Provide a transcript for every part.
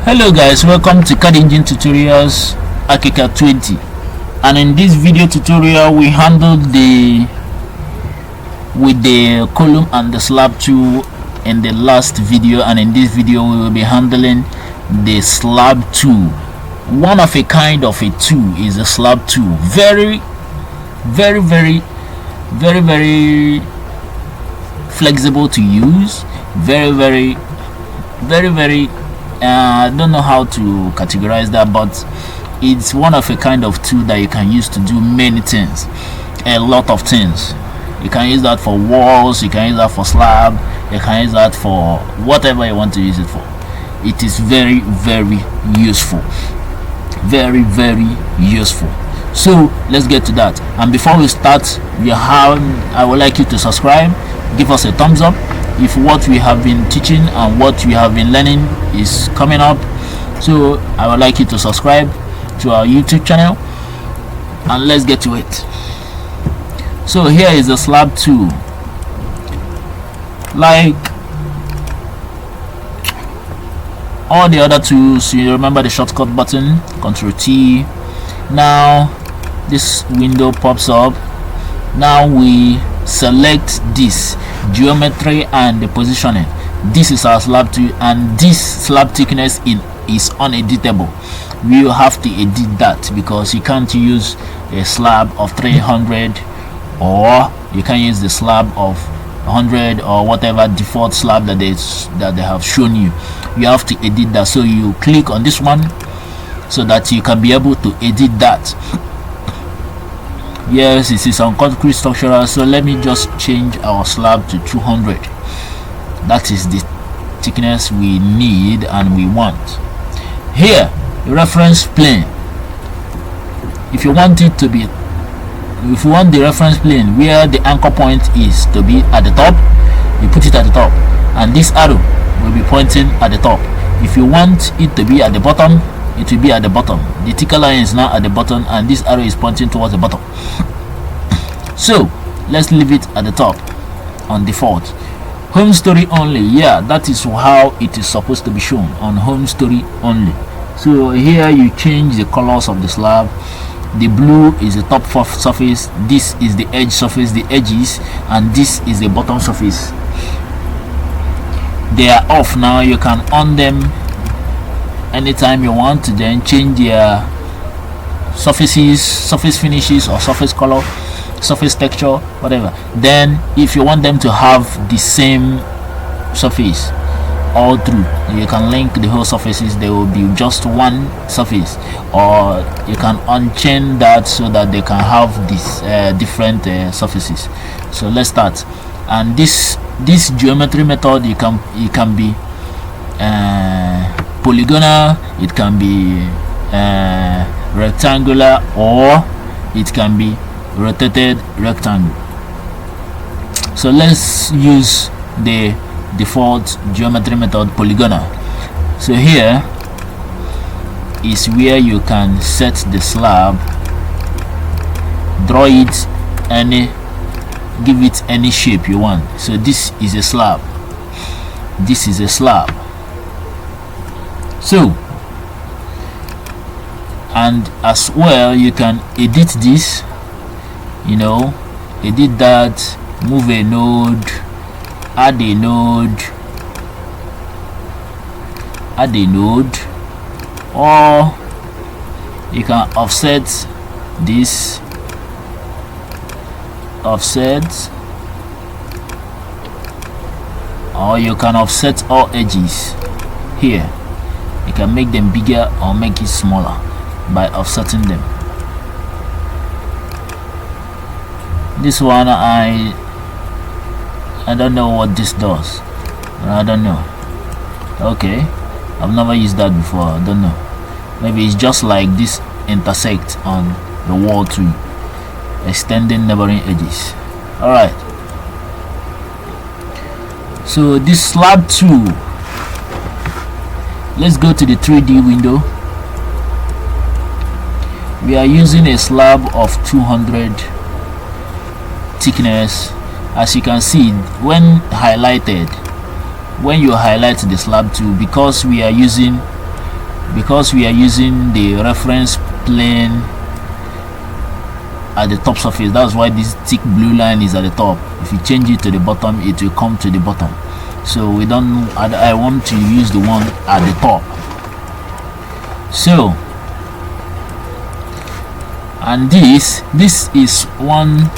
Hello guys, welcome to CAD Engine Tutorials Archicad 20, and in this video tutorial we handled the column and the slab tool in the last video, and in this video we will be handling the slab tool. One of a kind of a tool is a slab tool. Very flexible to use, very I don't know how to categorize that, but it's one of a kind of tool that you can use to do many things, a lot of things. You can use that for walls, you can use that for slab, you can use that for whatever you want to use it for. It is very useful, very useful. So let's get to that. And before we start, I would like you to subscribe, give us a thumbs up if what we have been teaching and what we have been learning is coming up. So I would like you to subscribe to our YouTube channel, and let's get to it. So here is the slab tool. Like all the other tools, you remember the shortcut button, Ctrl T. Now this window pops up. Now we select this geometry and the positioning. This is our slab tool, and this slab thickness is uneditable. We will have to edit that because you can't use a slab of 300, or you can use the slab of 100 or whatever default slab that they have shown you. You have to edit that, so you click on this one so that you can be able to edit that. Yes, this is on concrete structural, so let me just change our slab to 200. That is the thickness we need and we want. Here, the reference plane. If you want the reference plane where the anchor point is to be at the top, you put it at the top, and this arrow will be pointing at the top. If you want it to be at the bottom, it will be at the bottom. The thicker line is now at the bottom, and this arrow is pointing towards the bottom. So let's leave it at the top on default. Home story only. Yeah, that is how it is supposed to be shown, on home story only. So here you change the colors of the slab. The blue is the top surface, this is the edge surface, the edges, and this is the bottom surface. They are off now. You can on them anytime you want to, then change their surfaces, surface finishes, or surface color, surface texture, whatever. Then if you want them to have the same surface all through, you can link the whole surfaces. There will be just one surface, or you can unchain that so that they can have these different surfaces. So let's start. And this geometry method, it can be polygonal, it can be rectangular, or it can be rotated rectangle. So let's use the default geometry method, polygonal. So here is where you can set the slab, draw it, give it any shape you want. So this is a slab, this is a slab. So, and as well, you can edit this, edit that, move a node, add a node, or you can offset this, or you can offset all edges. Here you can make them bigger or make it smaller by offsetting them. This one, I don't know what this does. I don't know. Okay, I've never used that before. I don't know. Maybe it's just like this intersect on the wall too, extending neighboring edges. All right. So this slab tool, let's go to the 3D window. We are using a slab of 200 thickness. As you can see, when highlighted, when you highlight the slab tool, because we are using because we are using the reference plane at the top surface. That's why this thick blue line is at the top. If you change it to the bottom, it will come to the bottom. So we don't, I want to use the one at the top. So, and this is one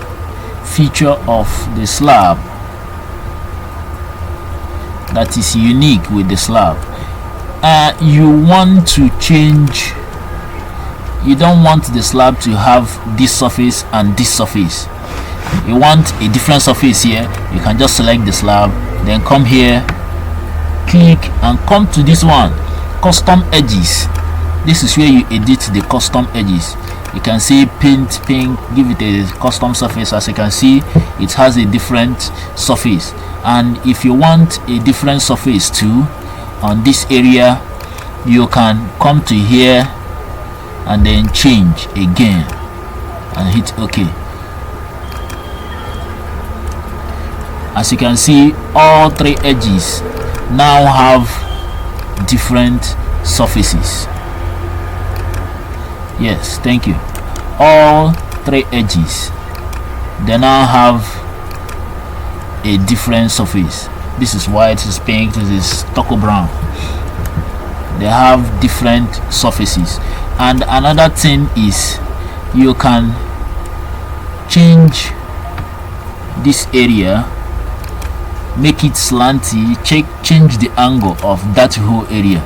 feature of the slab that is unique with the slab. You want to change, you don't want the slab to have this surface and this surface. You want a different surface here. You can just select the slab, then come here, click, and come to this one, custom edges. This is where you edit the custom edges. You can see paint pink, give it a custom surface. As you can see, it has a different surface, and if you want a different surface too on this area, you can come to here and then change again and hit OK. As you can see, all three edges now have different surfaces. Yes, thank you. All three edges, they now have a different surface. This is white, this is pink, this is turquoise brown. They have different surfaces. And another thing is, you can change this area, make it slanty, change the angle of that whole area.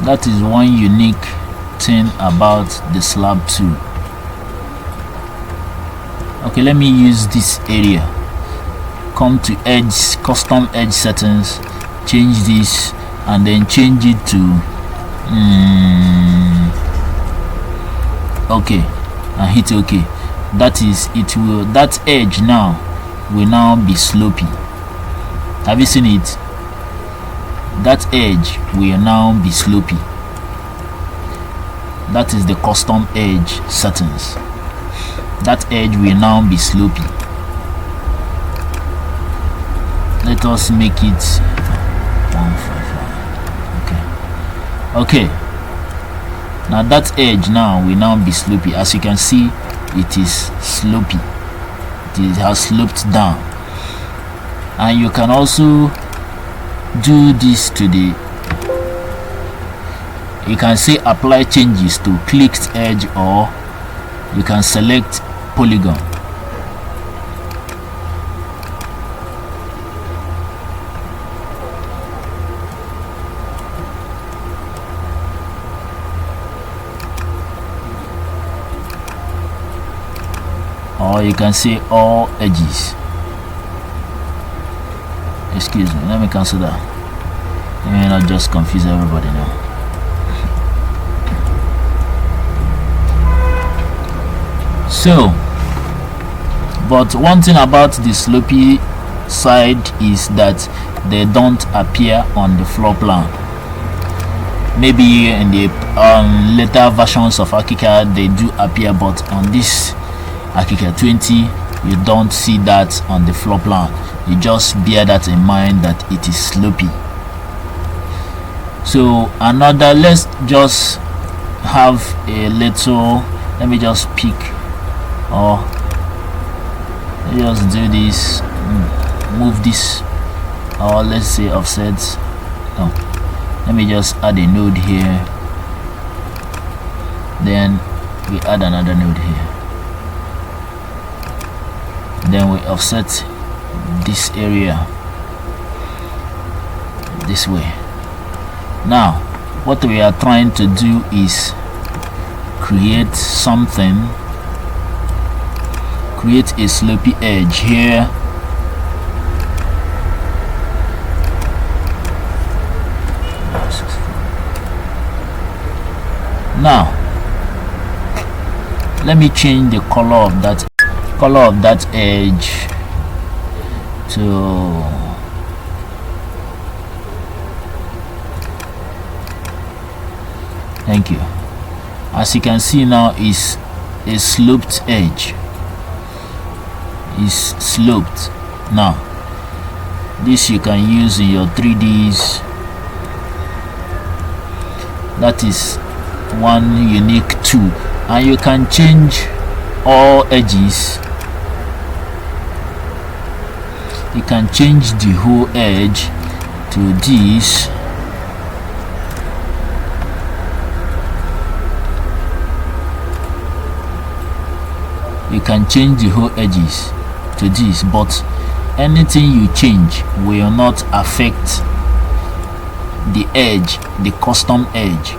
That is one unique thing about the slab tool. Okay, let me use this area. Come to edge, custom edge settings, change this, and then change it to okay, and hit OK. That is, it will, that edge now will now be slopey. Have you seen it? That edge will now be slopey. That is the custom edge settings. That edge will now be slopey. Let us make it 155. Okay. Now that edge now will now be slopey. As you can see, it is slopey. It has sloped down. And you can also do this to the, you can say apply changes to clicked edge, or you can select polygon. Or you can say all edges. Excuse me, let me cancel that. Let me not just confuse everybody now. So, but one thing about the slopey side is that they don't appear on the floor plan. Maybe in the later versions of Archicad they do appear, but on this Archicad 20 you don't see that on the floor plan. You just bear that in mind that it is slopey. So another, let's just have a little, let me just pick, or let me just do this, move this, or let's say offset. No, let me just add a node here, then we add another node here, then we offset this area this way. Now what we are trying to do is create something, create a slopey edge here, now let me change the color of that. color of that edge to thank you. As you can see now, is a sloped edge, is sloped. Now this you can use in your 3ds. That is one unique tool, and you can change all edges. You can change the whole edge to this. You can change the whole edges to this, but anything you change will not affect the edge, the custom edge.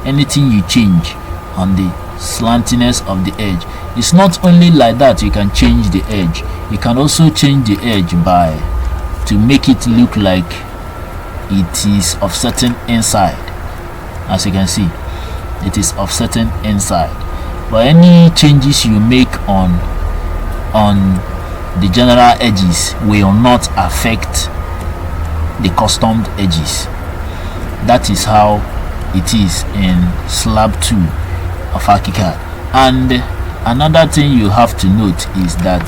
Anything you change on the slantiness of the edge. It's not only like that you can change the edge, you can also change the edge by to make it look like it is offsetting inside. As you can see, it is offsetting inside. But any changes you make on the general edges will not affect the custom edges. That is how it is in SLAB 2 of Archicad. And another thing you have to note is that,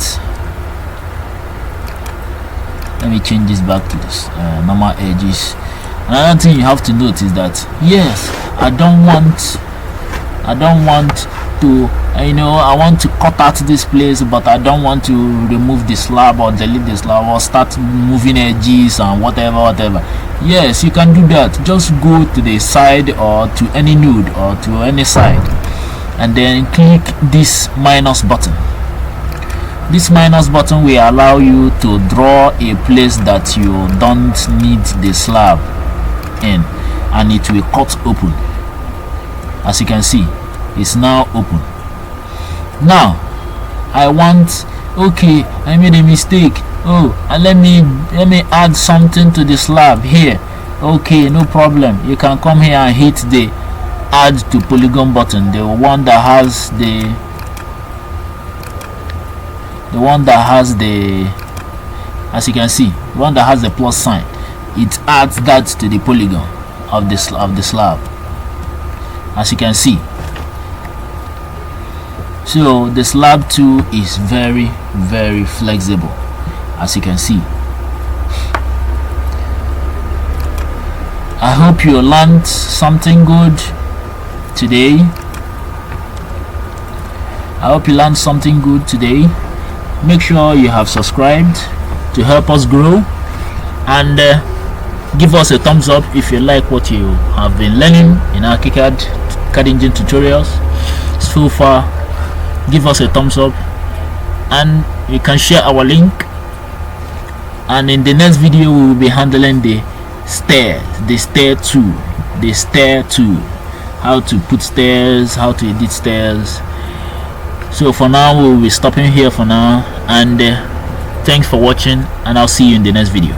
let me change this back to this normal edges. Another thing you have to note is that, yes, I don't want to, I want to cut out this place, but I don't want to remove the slab or delete the slab or start moving edges and whatever. Yes, you can do that. Just go to the side or to any node or to any side, and then click this minus button. This minus button will allow you to draw a place that you don't need the slab in, and it will cut open. As you can see, it's now open. Now I made a mistake. And let me add something to the slab here. Okay, no problem. You can come here and hit the add to polygon button, the one that has the as you can see, the one that has the plus sign. It adds that to the polygon of the slab, as you can see. So the SLAB 2 is very, very flexible, as you can see. I hope you learned something good today. Make sure you have subscribed to help us grow, and give us a thumbs up if you like what you have been learning in Archicad CAD engine tutorials so far. Give us a thumbs up, and you can share our link. And in the next video we will be handling the stair tool, how to put stairs, how to edit stairs. So for now we will be stopping here for now, and thanks for watching, and I'll see you in the next video.